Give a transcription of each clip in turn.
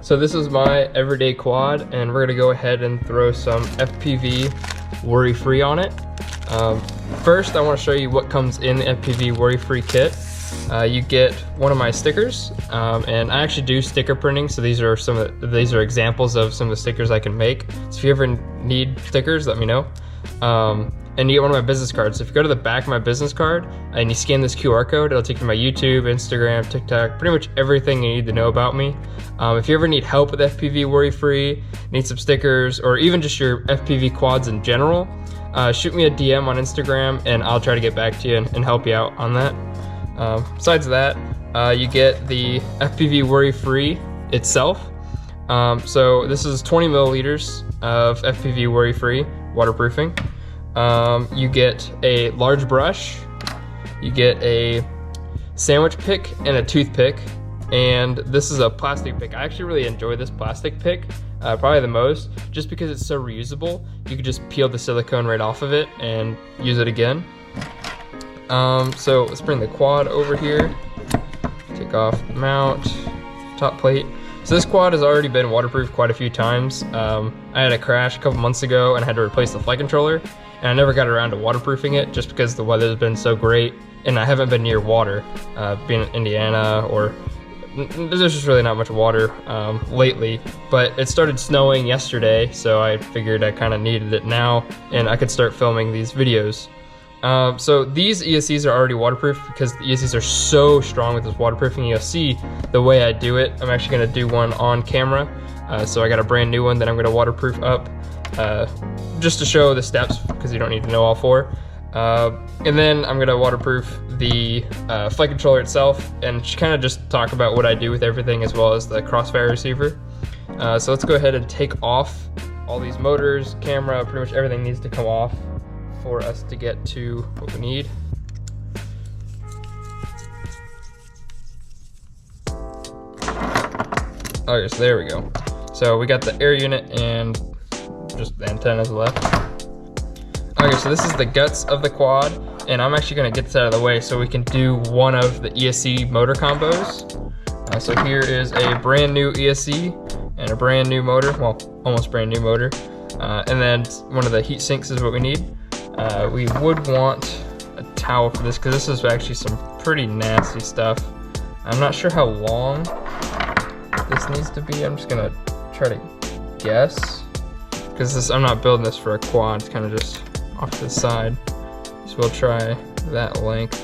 So this is my everyday quad, and we're gonna go ahead and throw some FPV worry-free on it. First, I wanna show you what comes in the FPV worry-free kit. You get one of my stickers, and I actually do sticker printing, so these are examples of some of the stickers I can make. So if you ever need stickers, let me know. And you get one of my business cards. So if you go to the back of my business card and you scan this QR code, it'll take you to my YouTube, Instagram, TikTok, pretty much everything you need to know about me. If you ever need help with FPV worry-free, need some stickers, or even just your FPV quads in general, shoot me a DM on Instagram and I'll try to get back to you and help you out on that. Besides that, you get the FPV worry-free itself. So this is 20 milliliters of FPV worry-free waterproofing. You get a large brush, you get a sandwich pick and a toothpick, and this is a plastic pick. I actually really enjoy this plastic pick, probably the most, just because it's so reusable. You can just peel the silicone right off of it and use it again. So let's bring the quad over here, take off the mount, top plate. So this quad has already been waterproofed quite a few times. I had a crash a couple months ago and I had to replace the flight controller, and I never got around to waterproofing it just because the weather's been so great and I haven't been near water, being in Indiana, or there's just really not much water lately. But it started snowing yesterday, so I figured I kind of needed it now and I could start filming these videos. So these ESCs are already waterproof because the ESCs are so strong with this waterproofing. You'll see the way I do it. I'm actually gonna do one on camera. So I got a brand new one that I'm gonna waterproof up, just to show the steps, because you don't need to know all four. And then I'm gonna waterproof the flight controller itself and kind of just talk about what I do with everything, as well as the crossfire receiver. So let's go ahead and take off all these motors, camera, pretty much everything needs to come off for us to get to what we need. Okay, so there we go. So we got the air unit and just the antennas left. Okay, so this is the guts of the quad, and I'm actually gonna get this out of the way so we can do one of the ESC motor combos. So here is a brand new ESC and a brand new motor, well, almost brand new motor. And then one of the heat sinks is what we need. We would want a towel for this, because this is actually some pretty nasty stuff. I'm not sure how long this needs to be. I'm just gonna try to guess, because I'm not building this for a quad, it's kind of just off to the side. So we'll try that length.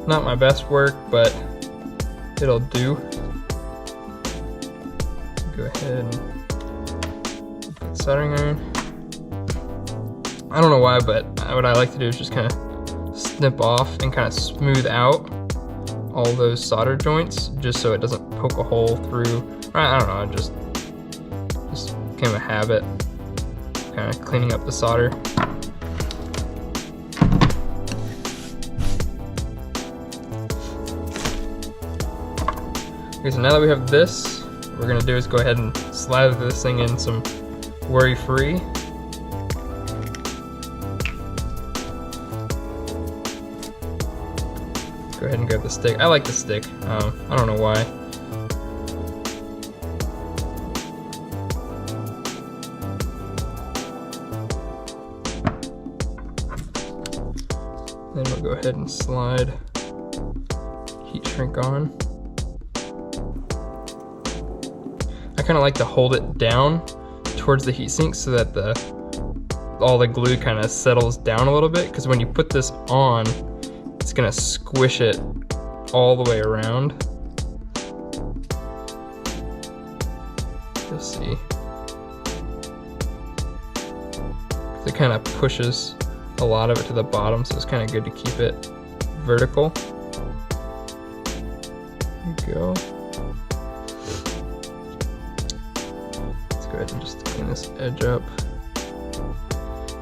Not my best work, but it'll do. Go ahead and put soldering iron. I don't know why, but what I like to do is just kind of snip off and kind of smooth out all those solder joints, just so it doesn't poke a hole through. I don't know, it just became a habit, kind of cleaning up the solder. Okay, so now that we have this, what we're gonna do is go ahead and slather this thing in some worry-free. Go ahead and grab the stick. I like the stick. I don't know why. Then we'll go ahead and slide heat shrink on. I kind of like to hold it down towards the heatsink so that all the glue kind of settles down a little bit, because when you put this on, it's gonna squish it all the way around. You'll see. It kind of pushes a lot of it to the bottom, so it's kind of good to keep it vertical. There you go. Let's go ahead and just clean this edge up.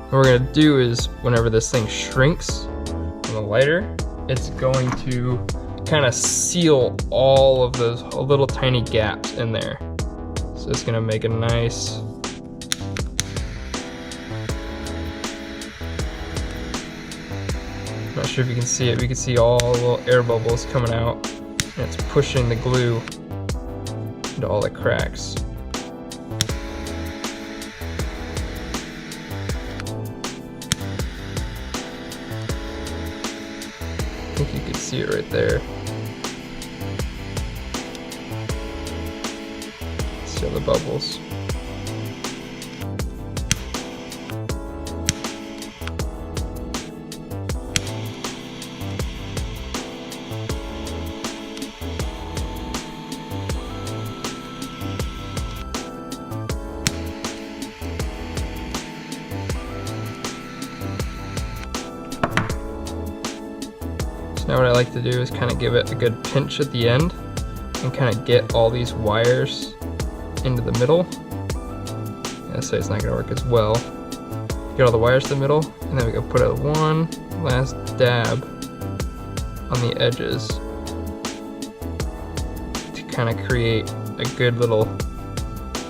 What we're gonna do is whenever this thing shrinks on the lighter, it's going to kind of seal all of those little tiny gaps in there. So it's gonna make a nice not sure if you can see it, but you can see all the little air bubbles coming out, and it's pushing the glue into all the cracks. I think you can see it right there. See all the bubbles. Now what I like to do is kind of give it a good pinch at the end and kind of get all these wires into the middle. I say it's not going to work as well. Get all the wires to the middle, and then we go put a one last dab on the edges to kind of create a good little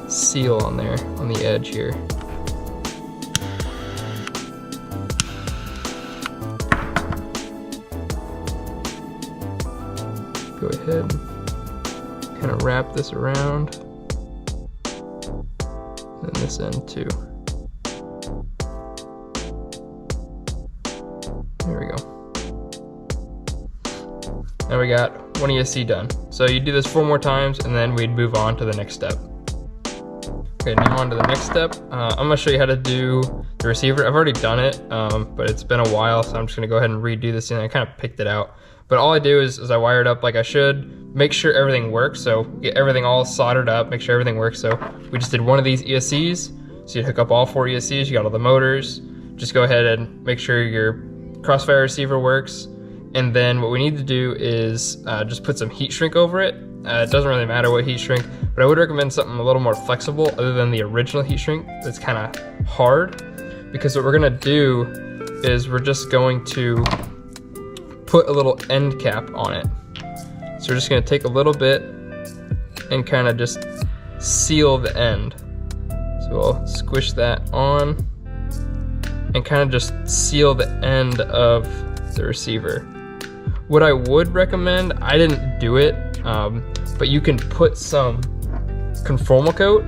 seal on there on the edge here. Go ahead and kind of wrap this around, and this end too. There we go. Now we got one ESC done. So you do this 4 more times and then we'd move on to the next step. Okay, now on to the next step. I'm gonna show you how to do the receiver. I've already done it, but it's been a while, so I'm just gonna go ahead and redo this and I kind of picked it out. But all I do is I wire it up like I should, make sure everything works, so get everything all soldered up, make sure everything works. So we just did one of these ESCs, so you'd hook up all 4 ESCs, you got all the motors, just go ahead and make sure your crossfire receiver works. And then what we need to do is just put some heat shrink over it. It doesn't really matter what heat shrink, but I would recommend something a little more flexible other than the original heat shrink that's kind of hard, because what we're gonna do is we're just going to put a little end cap on it. So we're just gonna take a little bit and kind of just seal the end. So we'll squish that on and kind of just seal the end of the receiver. What I would recommend, I didn't do it, but you can put some conformal coat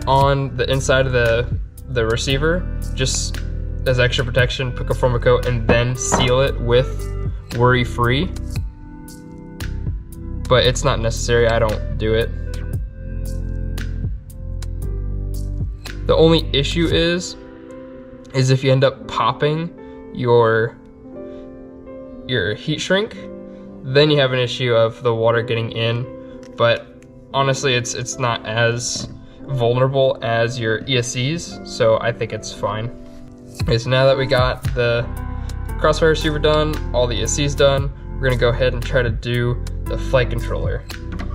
on the inside of the receiver, just as extra protection, put conformal coat and then seal it with worry-free. But it's not necessary, I don't do it. The only issue is if you end up popping your heat shrink, then you have an issue of the water getting in. But honestly, it's not as vulnerable as your ESCs, so I think it's fine. Okay, so now that we got the crossfire receiver done, all the ESCs done, we're gonna go ahead and try to do the flight controller.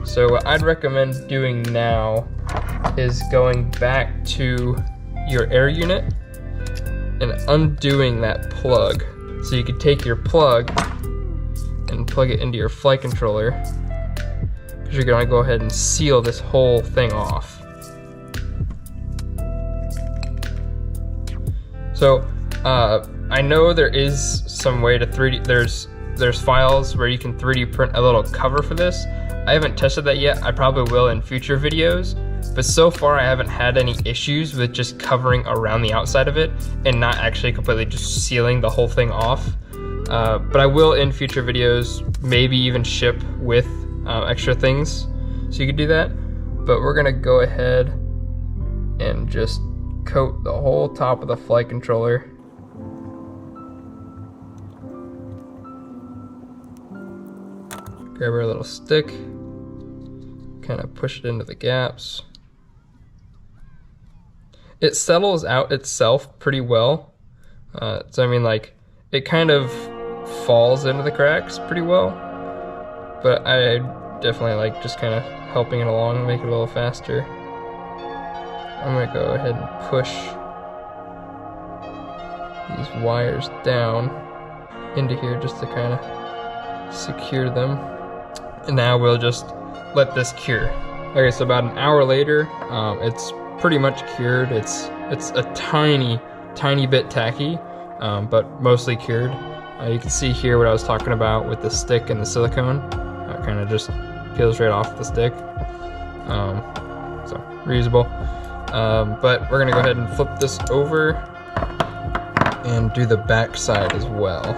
So what I'd recommend doing now is going back to your air unit and undoing that plug. So you could take your plug and plug it into your flight controller, because you're gonna go ahead and seal this whole thing off. So I know there is some way to 3D, there's files where you can 3D print a little cover for this. I haven't tested that yet, I probably will in future videos, but so far I haven't had any issues with just covering around the outside of it and not actually completely just sealing the whole thing off. But I will in future videos maybe even ship with extra things so you can do that. But we're gonna go ahead and just coat the whole top of the flight controller. Grab our little stick, kind of push it into the gaps. It settles out itself pretty well. So I mean, like, it kind of falls into the cracks pretty well, but I definitely like just kind of helping it along and make it a little faster. I'm gonna go ahead and push these wires down into here just to kind of secure them. And now we'll just let this cure. Okay, so about an hour later, it's pretty much cured. It's a tiny bit tacky, but mostly cured. You can see here what I was talking about with the stick and the silicone. It kind of just peels right off the stick. So reusable. But we're gonna go ahead and flip this over and do the back side as well.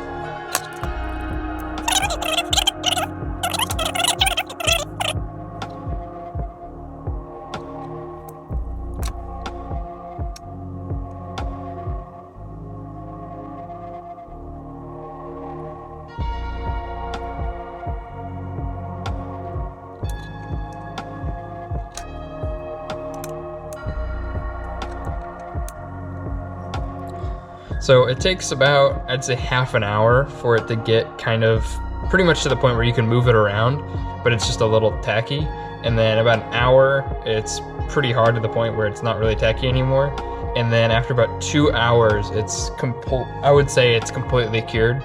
So it takes about, I'd say, half an hour for it to get kind of pretty much to the point where you can move it around, but it's just a little tacky. And then about an hour, it's pretty hard to the point where it's not really tacky anymore. And then after about 2 hours, I would say it's completely cured.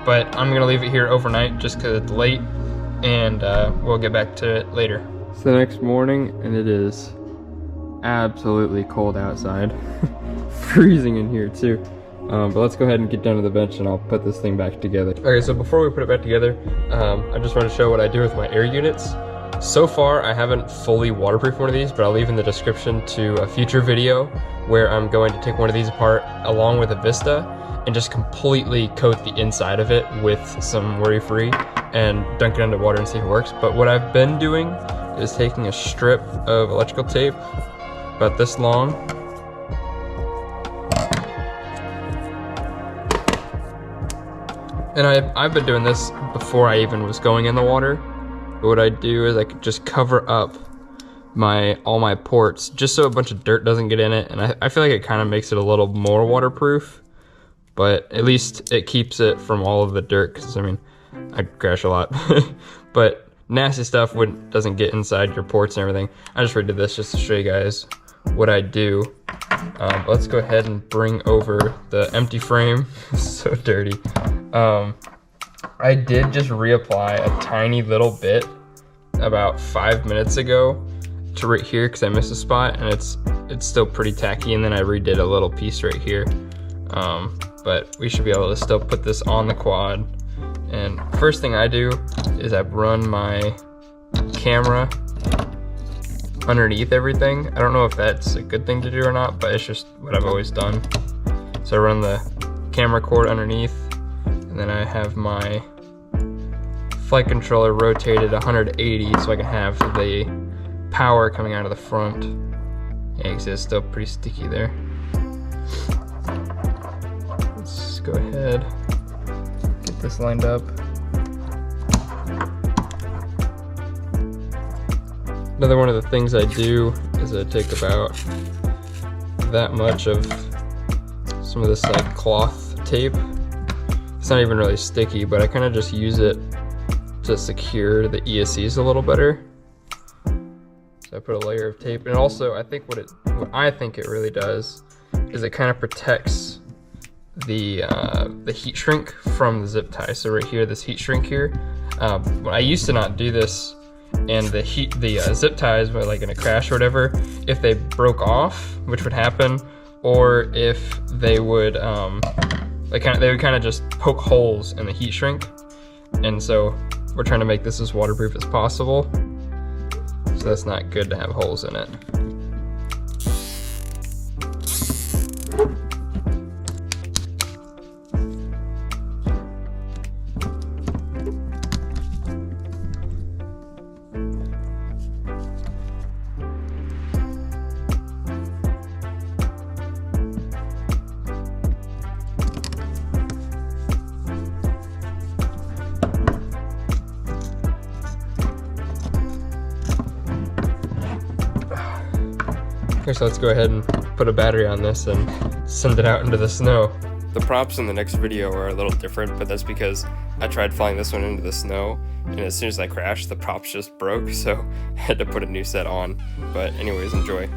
But I'm gonna leave it here overnight just because it's late, and we'll get back to it later. It's the next morning, and it is absolutely cold outside. Freezing in here too. But let's go ahead and get down to the bench and I'll put this thing back together. Okay, so before we put it back together, I just want to show what I do with my air units. So far, I haven't fully waterproofed one of these, but I'll leave in the description to a future video where I'm going to take one of these apart along with a Vista and just completely coat the inside of it with some worry-free and dunk it under water and see if it works. But what I've been doing is taking a strip of electrical tape about this long, and I've been doing this before I even was going in the water. But what I do is I could just cover up all my ports just so a bunch of dirt doesn't get in it. And I feel like it kind of makes it a little more waterproof, but at least it keeps it from all of the dirt, because I mean, I crash a lot. But nasty stuff doesn't get inside your ports and everything. I just redid this just to show you guys what I do. But let's go ahead and bring over the empty frame. It's so dirty. I did just reapply a tiny little bit about 5 minutes ago to right here because I missed a spot, and it's still pretty tacky, and then I redid a little piece right here. But we should be able to still put this on the quad. And first thing I do is I run my camera underneath everything. I don't know if that's a good thing to do or not, but it's just what I've always done. So I run the camera cord underneath, and then I have my flight controller rotated 180 so I can have the power coming out of the front. Yeah, you can see it's still pretty sticky there. Let's go ahead, get this lined up. Another one of the things I do is I take about that much of some of this like cloth tape. It's not even really sticky, but I kind of just use it to secure the ESCs a little better. So I put a layer of tape, and also I think what I think it really does is it kind of protects the heat shrink from the zip tie. So right here, this heat shrink here. I used to not do this, and the zip ties were like in a crash or whatever, if they broke off, which would happen, or if they would they would kind of just poke holes in the heat shrink. And so we're trying to make this as waterproof as possible, so that's not good to have holes in it. Okay, so let's go ahead and put a battery on this and send it out into the snow. The props in the next video are a little different, but that's because I tried flying this one into the snow, and as soon as I crashed, the props just broke, so I had to put a new set on. But anyways, enjoy.